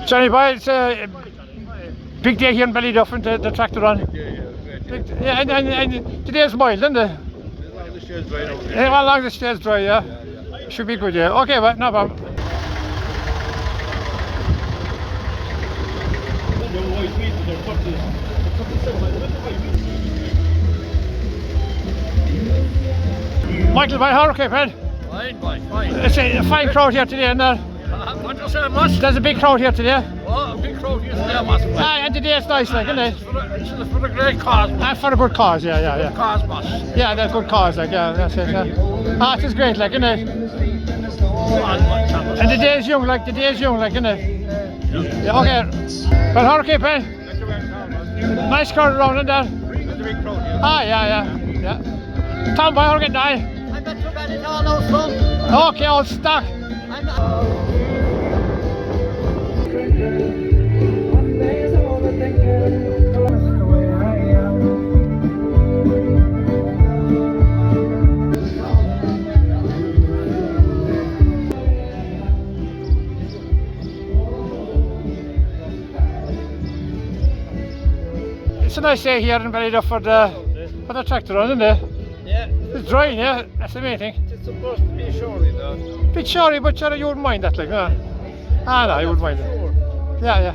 Johnny boy, it's a big day here in Ballyduff and the tractor run. Yeah, and today's mild, isn't it? Yeah, well, as long as it stays dry, yeah. Should be good, yeah. Okay, but no problem. Michael, by how okay, Fred? Fine, boy, fine. It's a fine crowd here today, and What you say, Moss? there's a big crowd here today. Oh, a big crowd here today, Moss. And today it's nice, like, isn't it? It's for a great cause, Moss. And for a good cause, yeah. Good cause, Moss. Yeah, that's good cause, like, yeah, that's it, yeah. It is great, like, isn't it? And the day is young, like, isn't it? Yeah, okay. Well, how okay, Ben? Nice crowd around, isn't there? There's a big crowd here. Yeah. Tom, boy, how can I? I'm not too bad at all now, son. Okay, all stuck. It's a nice day here in Ballyduff for the tractor run, isn't it? Yeah. It's drying, yeah, that's the main thing. It's supposed to be showy, though. Bit showy, but you wouldn't mind that, like, no, you wouldn't mind it. Yeah.